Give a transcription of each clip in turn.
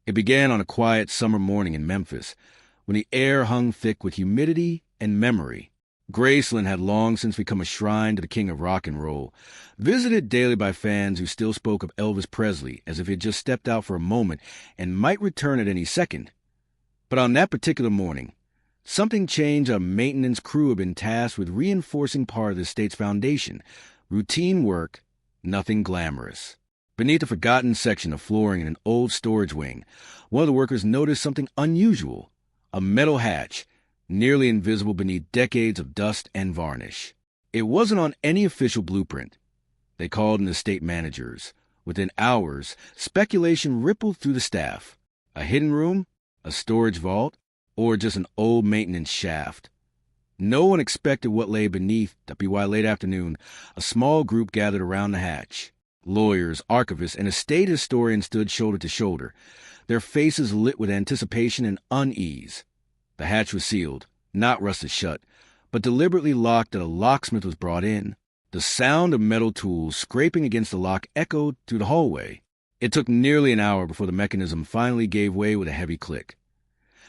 It began on a quiet summer morning in Memphis, when the air hung thick with humidity and memory. Graceland had long since become a shrine to the king of rock and roll, visited daily by fans who still spoke of Elvis Presley as if he had just stepped out for a moment and might return at any second. But on that particular morning, something changed. A maintenance crew had been tasked with reinforcing part of the state's foundation. Routine work, nothing glamorous. Beneath a forgotten section of flooring in an old storage wing, one of the workers noticed something unusual: a metal hatch, nearly invisible beneath decades of dust and varnish. It wasn't on any official blueprint. They called in the state managers. Within hours, speculation rippled through the staff. A hidden room? A storage vault? Or just an old maintenance shaft? No one expected what lay beneath. By late afternoon, a small group gathered around the hatch. Lawyers, archivists, and estate historians stood shoulder to shoulder, their faces lit with anticipation and unease. The hatch was sealed, not rusted shut, but deliberately locked that a locksmith was brought in. The sound of metal tools scraping against the lock echoed through the hallway. It took nearly an hour before the mechanism finally gave way with a heavy click.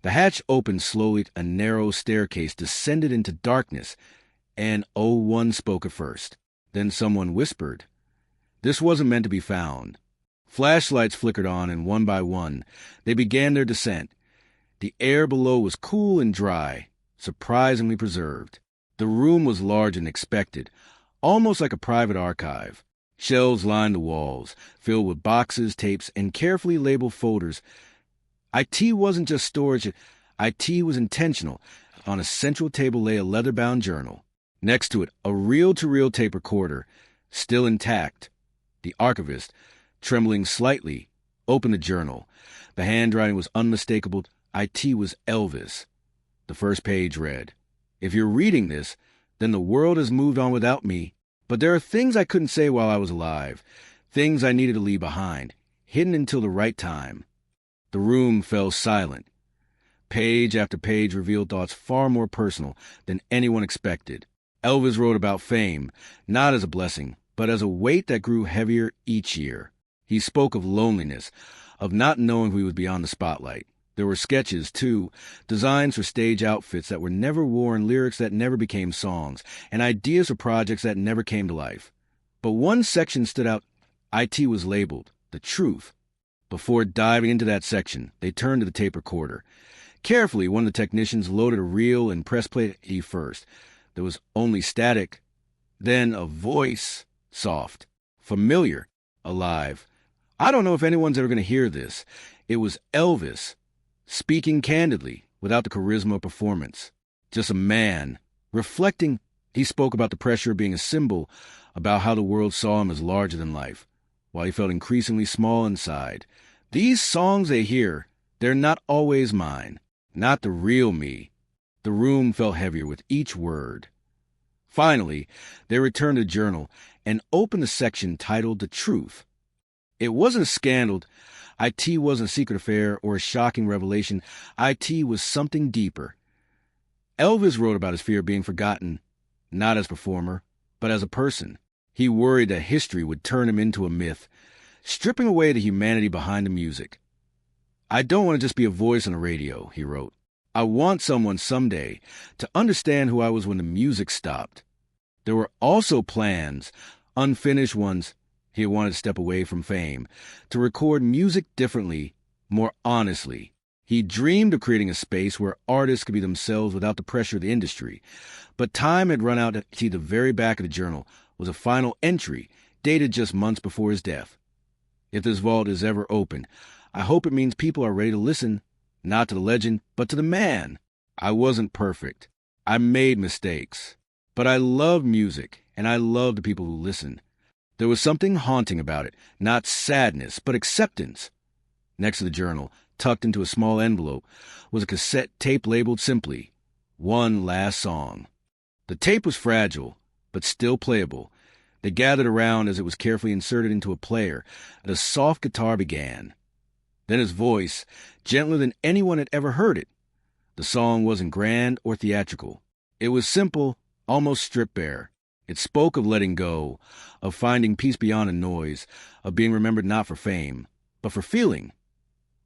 The hatch opened slowly. A narrow staircase descended into darkness, and one spoke at first. Then someone whispered. This wasn't meant to be found. Flashlights flickered on, and one by one, they began their descent. The air below was cool and dry, surprisingly preserved. The room was larger than expected, almost like a private archive. Shelves lined the walls, filled with boxes, tapes, and carefully labeled folders. IT wasn't just storage. IT was intentional. On a central table lay a leather-bound journal. Next to it, a reel-to-reel tape recorder, still intact. The archivist, trembling slightly, opened the journal. The handwriting was unmistakable. IT was Elvis. The first page read, "If you're reading this, then the world has moved on without me. But there are things I couldn't say while I was alive, things I needed to leave behind, hidden until the right time." The room fell silent. Page after page revealed thoughts far more personal than anyone expected. Elvis wrote about fame, not as a blessing, but as a weight that grew heavier each year. He spoke of loneliness, of not knowing who he was beyond the spotlight. There were sketches, too, designs for stage outfits that were never worn, lyrics that never became songs, and ideas for projects that never came to life. But one section stood out. IT was labeled, "The Truth." Before diving into that section, they turned to the tape recorder. Carefully, one of the technicians loaded a reel and press play first. There was only static. Then a voice, soft, familiar, alive. I don't know if anyone's ever going to hear this. It was Elvis, speaking candidly, without the charisma of performance. Just a man, reflecting. He spoke about the pressure of being a symbol, about how the world saw him as larger than life, while he felt increasingly small inside. These songs they hear, they're not always mine, not the real me. The room felt heavier with each word. Finally, they returned to the journal and opened the section titled "The Truth." It wasn't a scandal. IT wasn't a secret affair or a shocking revelation. IT was something deeper. Elvis wrote about his fear of being forgotten, not as a performer, but as a person. He worried that history would turn him into a myth, stripping away the humanity behind the music. "I don't want to just be a voice on the radio," he wrote. "I want someone someday to understand who I was when the music stopped." There were also plans, unfinished ones. He wanted to step away from fame, to record music differently, more honestly. He dreamed of creating a space where artists could be themselves without the pressure of the industry. But time had run out. To the very back of the journal was a final entry, dated just months before his death. "If this vault is ever open, I hope it means people are ready to listen, not to the legend, but to the man. I wasn't perfect. I made mistakes. But I love music, and I love the people who listen." There was something haunting about it, not sadness, but acceptance. Next to the journal, tucked into a small envelope, was a cassette tape labeled simply, "One Last Song." The tape was fragile, but still playable. They gathered around as it was carefully inserted into a player, and a soft guitar began. Then his voice, gentler than anyone had ever heard it. The song wasn't grand or theatrical. It was simple, almost stripped bare. It spoke of letting go, of finding peace beyond the noise, of being remembered not for fame, but for feeling.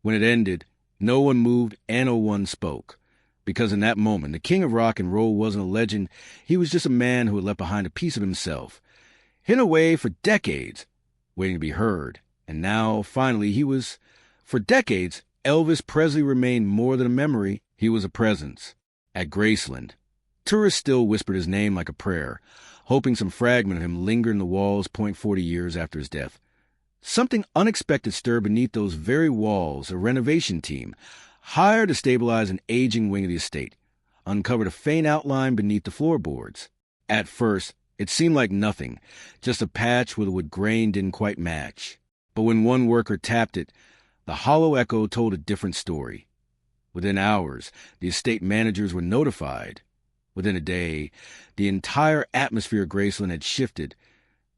When it ended, no one moved and no one spoke. Because in that moment, the king of rock and roll wasn't a legend. He was just a man who had left behind a piece of himself, hidden away for decades, waiting to be heard. And now, finally, for decades, Elvis Presley remained more than a memory. He was a presence. At Graceland, tourists still whispered his name like a prayer, hoping some fragment of him lingered in the walls 40 years after his death. Something unexpected stirred beneath those very walls. A renovation team, hired to stabilize an aging wing of the estate, uncovered a faint outline beneath the floorboards. At first, it seemed like nothing, just a patch where the wood grain didn't quite match. But when one worker tapped it, the hollow echo told a different story. Within hours, the estate managers were notified. Within a day, the entire atmosphere of Graceland had shifted.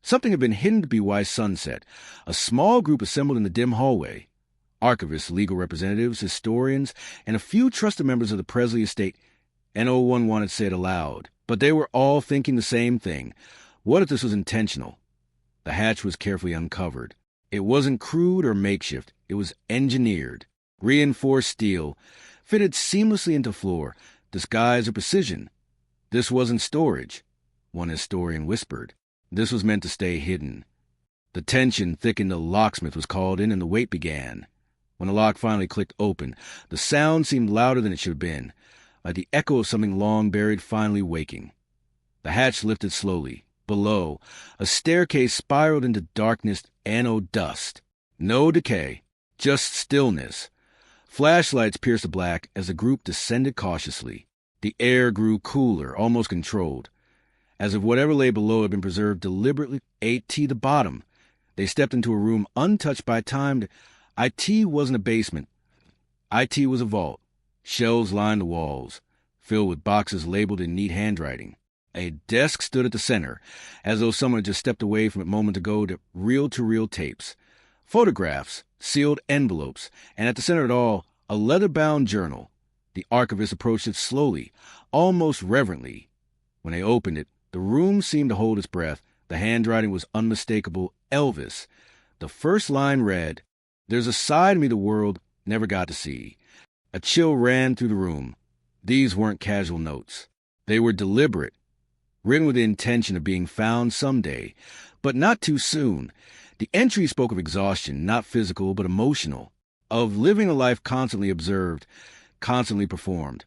Something had been hidden to be why sunset. A small group assembled in the dim hallway. Archivists, legal representatives, historians, and a few trusted members of the Presley estate. And no one wanted to say it aloud. But they were all thinking the same thing. What if this was intentional? The hatch was carefully uncovered. It wasn't crude or makeshift. It was engineered. Reinforced steel, fitted seamlessly into floor, disguised with precision. This wasn't storage, one historian whispered. This was meant to stay hidden. The tension thickened. The locksmith was called in and the wait began. When the lock finally clicked open, the sound seemed louder than it should have been, like the echo of something long buried finally waking. The hatch lifted slowly. Below, a staircase spiraled into darkness and dust. No decay, just stillness. Flashlights pierced the black as the group descended cautiously. The air grew cooler, almost controlled, as if whatever lay below had been preserved deliberately. The bottom. They stepped into a room untouched by time. IT wasn't a basement. IT was a vault. Shelves lined the walls, filled with boxes labeled in neat handwriting. A desk stood at the center, as though someone had just stepped away from it a moment ago. To reel-to-reel tapes, photographs, sealed envelopes, and at the center of it all, a leather-bound journal. The archivist approached it slowly, almost reverently. When they opened it, the room seemed to hold its breath. The handwriting was unmistakable. Elvis. The first line read, "There's a side of me the world never got to see." A chill ran through the room. These weren't casual notes. They were deliberate, written with the intention of being found someday, but not too soon. The entry spoke of exhaustion, not physical but emotional, of living a life constantly observed, constantly performed.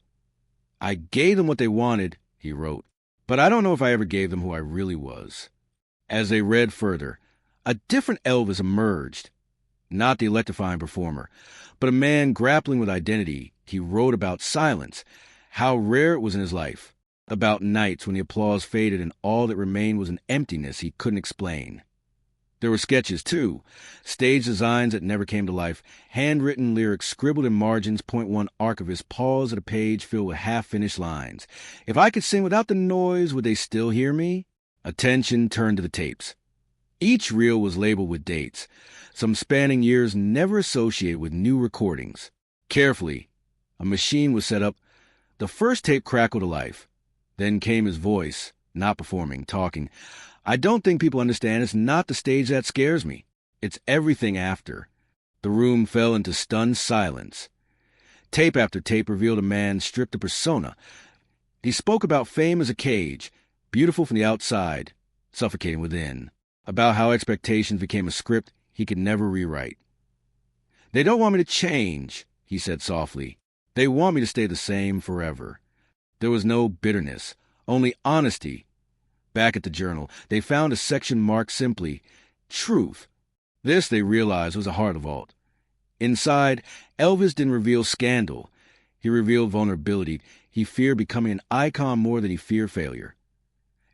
"I gave them what they wanted," he wrote, "but I don't know if I ever gave them who I really was." As they read further, a different Elvis emerged. Not the electrifying performer, but a man grappling with identity. He wrote about silence, how rare it was in his life, about nights when the applause faded and all that remained was an emptiness he couldn't explain. There were sketches, too, stage designs that never came to life, handwritten lyrics scribbled in margins. One archivist paused at a page filled with half-finished lines. "If I could sing without the noise, would they still hear me?" Attention turned to the tapes. Each reel was labeled with dates, some spanning years never associated with new recordings. Carefully, a machine was set up. The first tape crackled to life. Then came his voice, not performing, talking. "I don't think people understand. It's not the stage that scares me. It's everything after." The room fell into stunned silence. Tape after tape revealed a man stripped of persona. He spoke about fame as a cage, beautiful from the outside, suffocating within. About how expectations became a script he could never rewrite. "They don't want me to change," he said softly. "They want me to stay the same forever." There was no bitterness, only honesty. Back at the journal, they found a section marked simply, "Truth." This, they realized, was the heart of the vault. Inside, Elvis didn't reveal scandal. He revealed vulnerability. He feared becoming an icon more than he feared failure.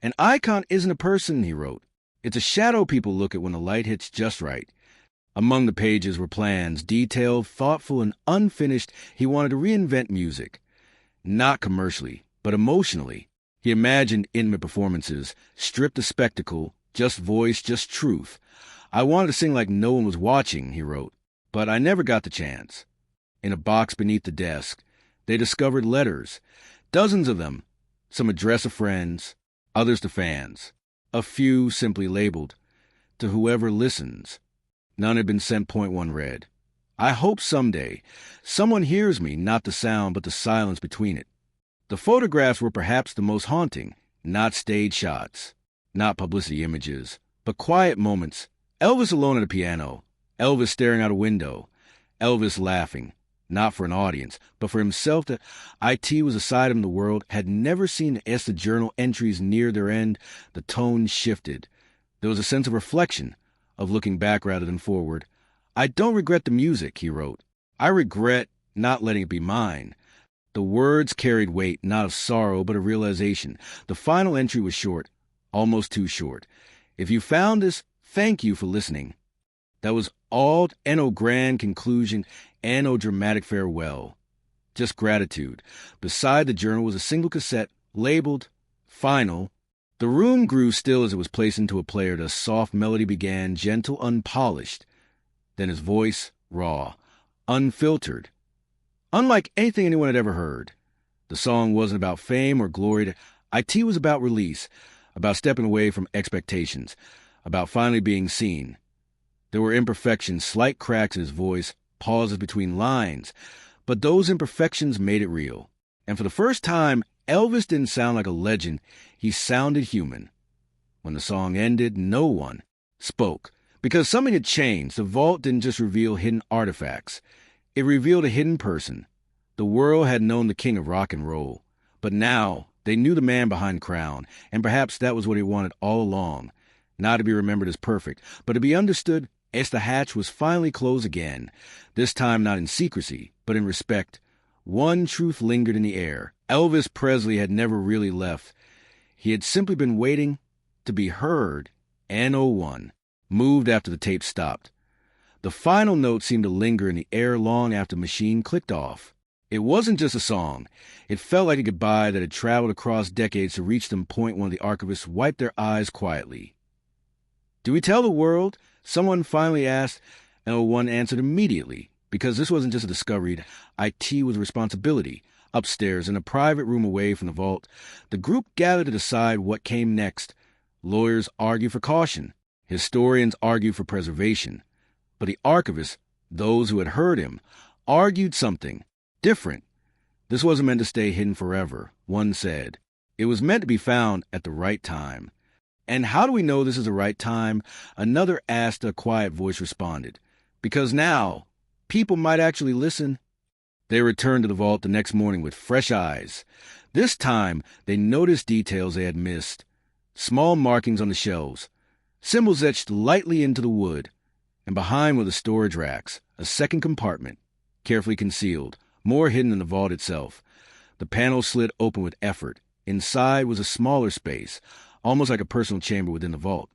"An icon isn't a person," he wrote. "It's a shadow people look at when the light hits just right." Among the pages were plans, detailed, thoughtful, and unfinished. He wanted to reinvent music. Not commercially, but emotionally. He imagined intimate performances, stripped of spectacle, just voice, just truth. "I wanted to sing like no one was watching," he wrote, "but I never got the chance." In a box beneath the desk, they discovered letters, dozens of them, some addressed to friends, others to fans, a few simply labeled, "To whoever listens." None had been sent. One read, I hope someday someone hears me, not the sound, but the silence between it. The photographs were perhaps the most haunting, not stage shots, not publicity images, but quiet moments. Elvis alone at a piano, Elvis staring out a window, Elvis laughing, not for an audience, but for himself. That IT was a side of him the world had never seen. As the journal entries neared their end, the tone shifted. There was a sense of reflection, of looking back rather than forward. I don't regret the music, he wrote. I regret not letting it be mine. The words carried weight, not of sorrow, but of realization. The final entry was short, almost too short. If you found this, thank you for listening. That was all, and no grand conclusion, and no dramatic farewell. Just gratitude. Beside the journal was a single cassette, labeled Final. The room grew still as it was placed into a player. The soft melody began, gentle, unpolished. Then his voice, raw, unfiltered. Unlike anything anyone had ever heard. The song wasn't about fame or glory. IT was about release, about stepping away from expectations, about finally being seen. There were imperfections, slight cracks in his voice, pauses between lines, but those imperfections made it real. And for the first time, Elvis didn't sound like a legend. He sounded human. When the song ended, no one spoke. Because something had changed. The vault didn't just reveal hidden artifacts. It revealed a hidden person. The world had known the king of rock and roll. But now, they knew the man behind the crown. And perhaps that was what he wanted all along. Not to be remembered as perfect, but to be understood as the hatch was finally closed again. This time not in secrecy, but in respect. One truth lingered in the air. Elvis Presley had never really left. He had simply been waiting to be heard. And no one moved after the tape stopped. The final note seemed to linger in the air long after the machine clicked off. It wasn't just a song. It felt like a goodbye that had traveled across decades to reach them. Point. One of the archivists wiped their eyes quietly. Do we tell the world? Someone finally asked, and one answered immediately. Because this wasn't just a discovery. IT was a responsibility. Upstairs, in a private room away from the vault, the group gathered to decide what came next. Lawyers argued for caution. Historians argued for preservation. But the archivists, those who had heard him, argued something different. This wasn't meant to stay hidden forever, one said. It was meant to be found at the right time. And how do we know this is the right time? Another asked. A quiet voice responded. Because now, people might actually listen. They returned to the vault the next morning with fresh eyes. This time, they noticed details they had missed. Small markings on the shelves. Symbols etched lightly into the wood. And behind were the storage racks, a second compartment, carefully concealed, more hidden than the vault itself. The panel slid open with effort. Inside was a smaller space, almost like a personal chamber within the vault.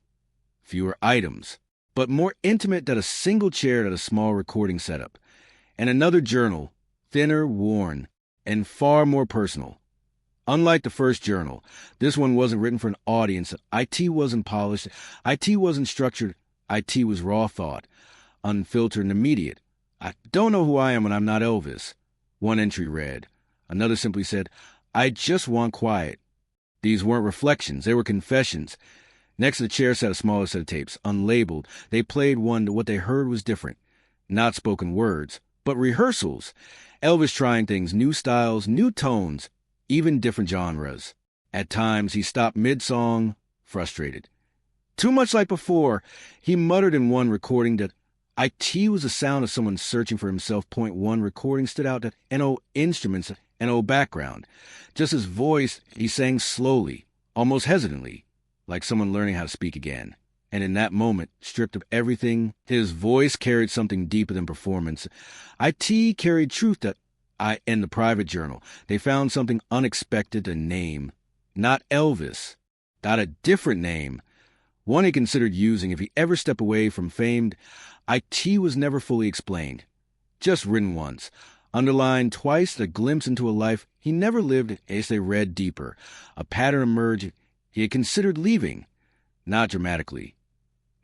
Fewer items, but more intimate than a single chair at a small recording setup. And another journal, thinner, worn, and far more personal. Unlike the first journal, this one wasn't written for an audience. IT wasn't polished. IT wasn't structured. IT was raw thought, unfiltered and immediate. I don't know who I am when I'm not Elvis. One entry read. Another simply said, I just want quiet. These weren't reflections. They were confessions. Next to the chair sat a smaller set of tapes, unlabeled. They played one that what they heard was different. Not spoken words, but rehearsals. Elvis trying things, new styles, new tones, even different genres. At times, he stopped mid-song, frustrated. Too much like before, he muttered in one recording that IT was the sound of someone searching for himself. Point. One recording stood out that no instruments, no background. Just his voice, he sang slowly, almost hesitantly, like someone learning how to speak again. And in that moment, stripped of everything, his voice carried something deeper than performance. IT carried truth that in the private journal. They found something unexpected, a name. Not Elvis. Not a different name. One he considered using if he ever stepped away from fame. IT was never fully explained. Just written once. Underlined twice, a glimpse into a life he never lived as they read deeper. A pattern emerged. He had considered leaving. Not dramatically.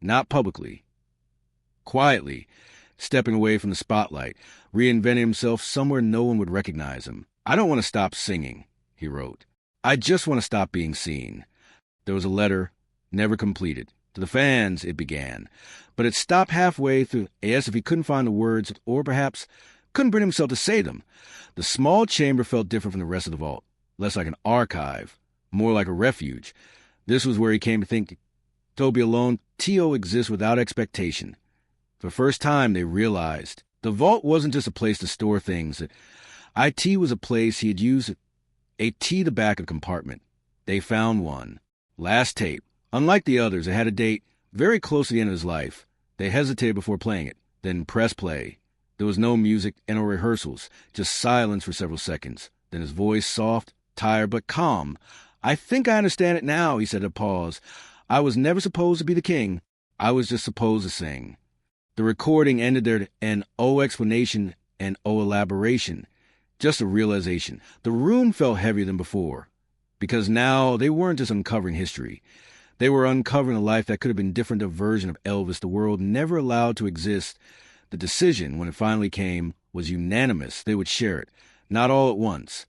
Not publicly. Quietly. Stepping away from the spotlight. Reinventing himself somewhere no one would recognize him. I don't want to stop singing, he wrote. I just want to stop being seen. There was a letter, never completed, To the fans, it began. But it stopped halfway through, as if he couldn't find the words, or perhaps couldn't bring himself to say them. The small chamber felt different from the rest of the vault, less like an archive, more like a refuge. This was where he came to think to be alone. T.O. exists without expectation. For the first time, they realized the vault wasn't just a place to store things. IT was a place he had used a T the back of the compartment. They found one. Last tape. Unlike the others, it had a date very close to the end of his life. They hesitated before playing it, then pressed play. There was no music and no rehearsals, just silence for several seconds. Then his voice, soft, tired, but calm. "I think I understand it now," he said at a pause. "I was never supposed to be the king. I was just supposed to sing." The recording ended there, an O explanation and O elaboration. Just a realization. The room felt heavier than before, because now they weren't just uncovering history. They were uncovering a life that could have been different, a version of Elvis the world never allowed to exist. The decision, when it finally came, was unanimous. They would share it, not all at once,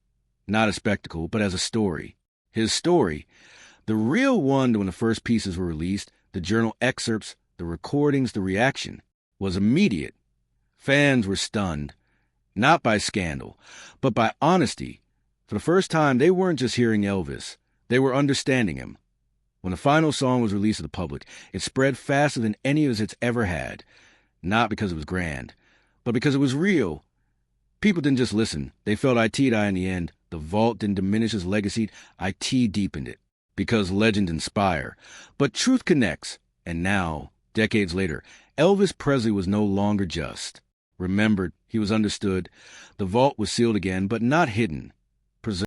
not a spectacle, but as a story. His story, the real one. When the first pieces were released, the journal excerpts, the recordings, the reaction was immediate. Fans were stunned, not by scandal, but by honesty. For the first time, they weren't just hearing Elvis. They were understanding him. When the final song was released to the public, it spread faster than any of his hits ever had. Not because it was grand, but because it was real. People didn't just listen. They felt IT die in the end. The vault didn't diminish his legacy. IT deepened it. Because legends inspire. But truth connects. And now, decades later, Elvis Presley was no longer just remembered. He was understood. The vault was sealed again, but not hidden.